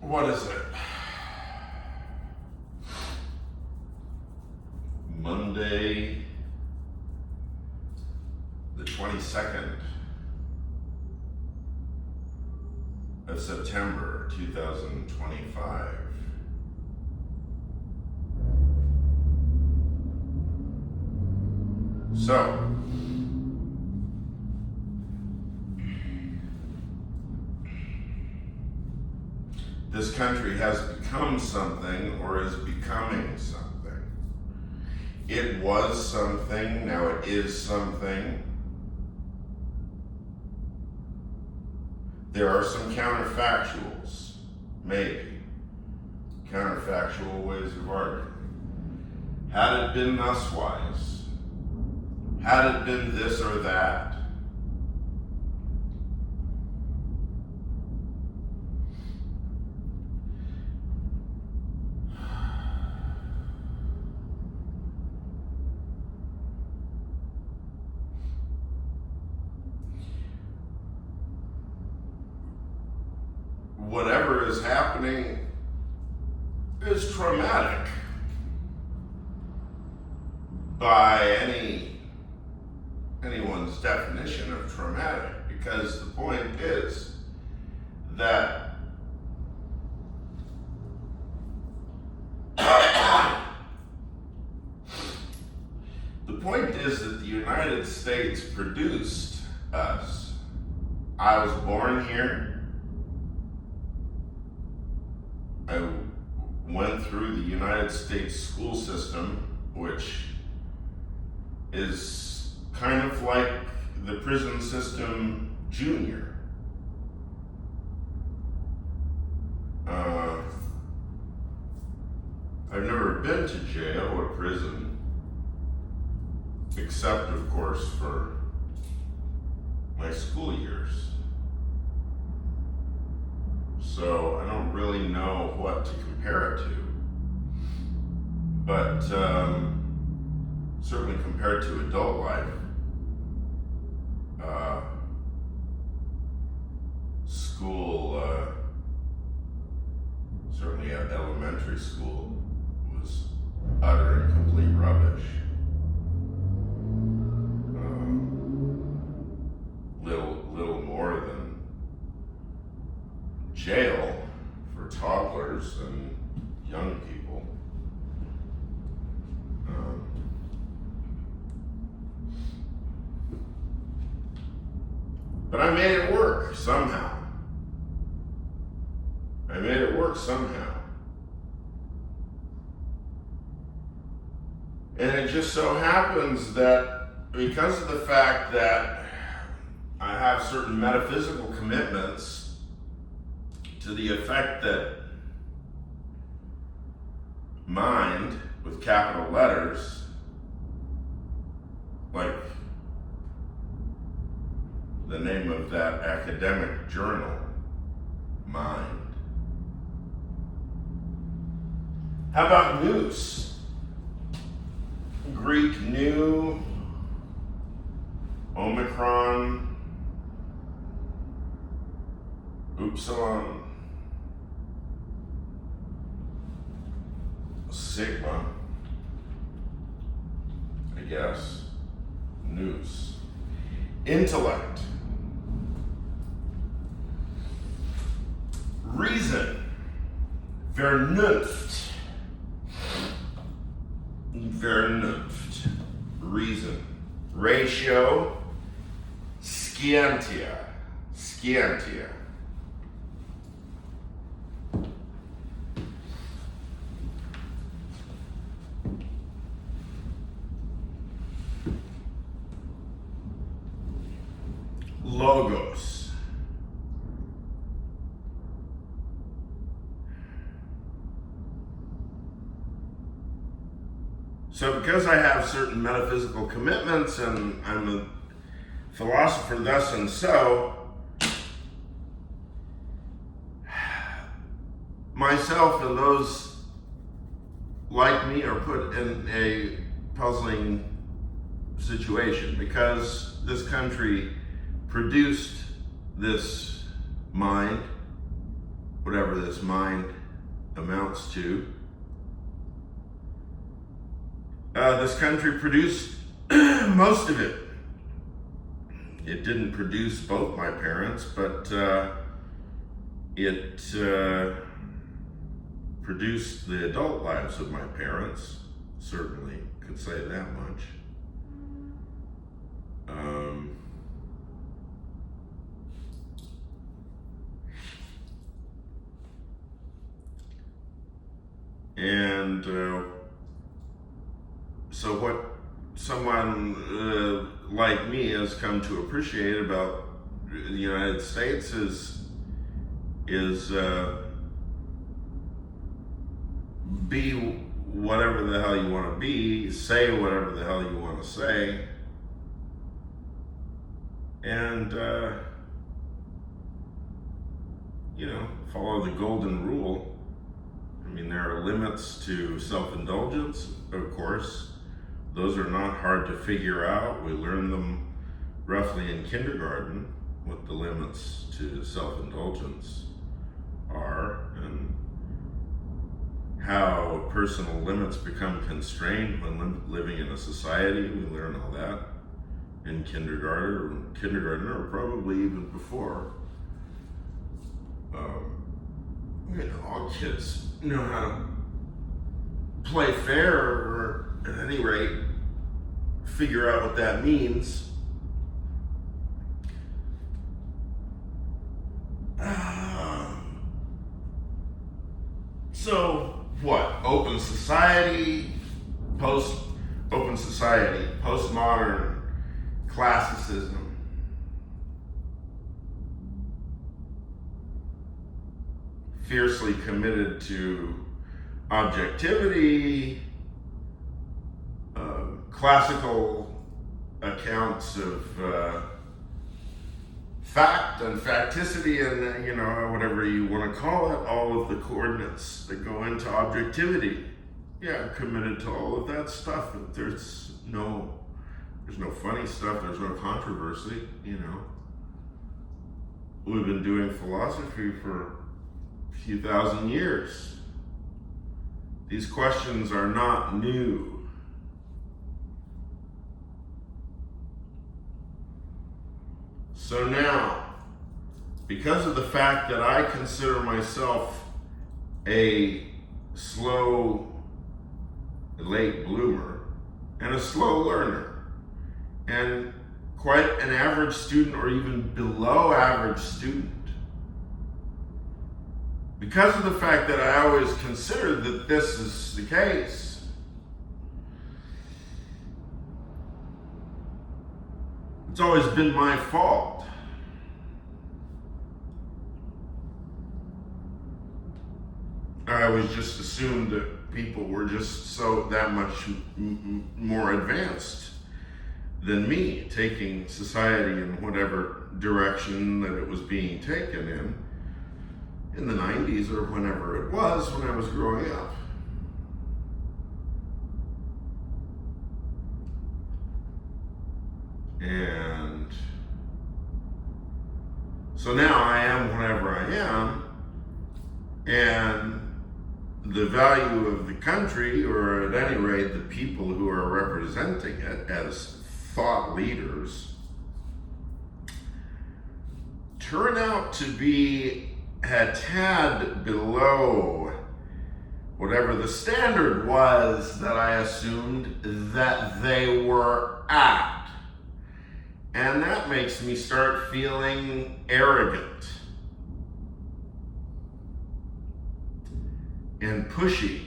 What is it? Monday, the 22nd of September, 2025. So, this country has become something or is becoming something. It was something, now it is something. There are some counterfactuals, maybe. Counterfactual ways of arguing. Had it been thuswise? Had it been this or that? Whatever is happening is traumatic by anyone's definition of traumatic, because the point is that the United States produced us. I was born here. I went through the United States school system, which is kind of like the prison system junior. I've never been to jail or prison, except, of course, for my school years. So I don't really know what to compare it to, but certainly compared to adult life, school, certainly at elementary school, was utter and complete rubbish. Little more than jail for toddlers and young people. But I made it work somehow. And it just so happens that because of the fact that I have certain metaphysical commitments to the effect that mind, with capital letters, like the name of that academic journal, Mind. How about nous? Greek nu, Omicron, Upsilon, Sigma, I guess, nous. Intellect, reason, Vernunft, reason. Ratio, scientia. Logos. So because I have certain metaphysical commitments and I'm a philosopher thus and so, myself and those like me are put in a puzzling situation because this country produced this mind, whatever this mind amounts to. This country produced most of it. It didn't produce both my parents, but it produced the adult lives of my parents. Certainly could say that much. And so what someone like me has come to appreciate about the United States is be whatever the hell you want to be, say whatever the hell you want to say, and follow the golden rule. I mean, there are limits to self-indulgence, of course. Those are not hard to figure out. We learn them roughly in kindergarten, what the limits to self-indulgence are and how personal limits become constrained when living in a society. We learn all that in kindergarten or probably even before. All kids know how to play fair, or at any rate, figure out what that means. So what? Open society, post-open society, postmodern classicism. Fiercely committed to objectivity, classical accounts of fact and facticity and whatever you want to call it, all of the coordinates that go into objectivity. Yeah, I'm committed to all of that stuff. There's no funny stuff, there's no controversy, We've been doing philosophy for a few thousand years. These questions are not new. So now, because of the fact that I consider myself a slow, late bloomer and a slow learner and quite an average student or even below average student, because of the fact that I always considered that this is the case, it's always been my fault. I always just assumed that people were just that much more advanced than me, taking society in whatever direction that it was being taken in the 90s or whenever it was when I was growing up. And so now I am whatever I am, and the value of the country, or at any rate the people who are representing it as thought leaders, turn out to be a tad below whatever the standard was that I assumed that they were at. And that makes me start feeling arrogant and pushy,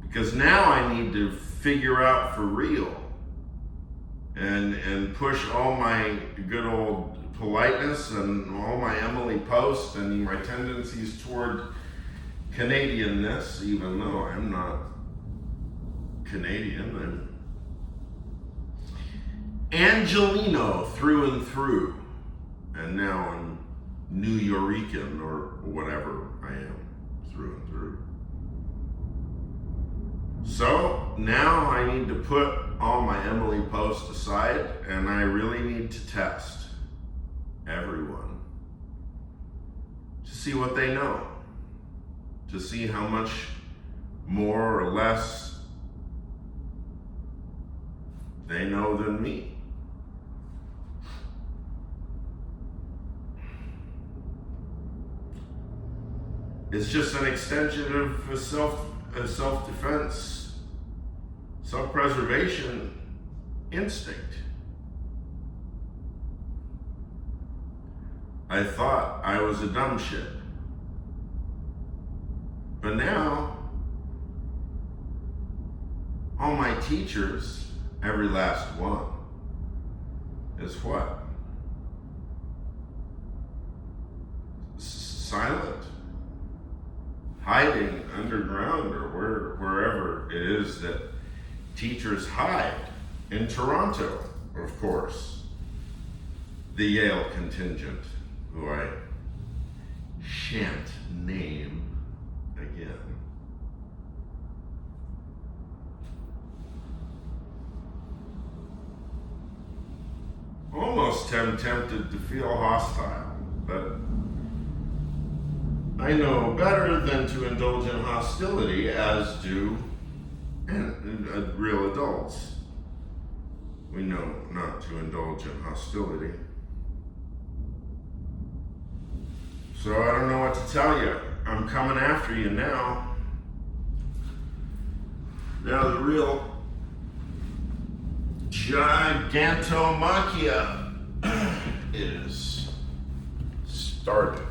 because now I need to figure out for real and push all my good old politeness and all my Emily Post and my tendencies toward Canadianness, even though I'm not Canadian. I'm Angelino through and through, and now I'm New Yorican or whatever I am through and through. So now I need to put all my Emily Post aside, and I really need to test everyone see what they know, to see how much more or less they know than me. It's just an extension of a self-defense, self-preservation instinct. I thought I was a dumb shit. But now, all my teachers, every last one, is what? Silent. Hiding underground or wherever it is that teachers hide. In Toronto, of course. The Yale contingent, who I shan't name again. Almost am tempted to feel hostile, but I know better than to indulge in hostility, as do real adults. We know not to indulge in hostility. So I don't know what to tell you. I'm coming after you now. Now the real Gigantomachia is started.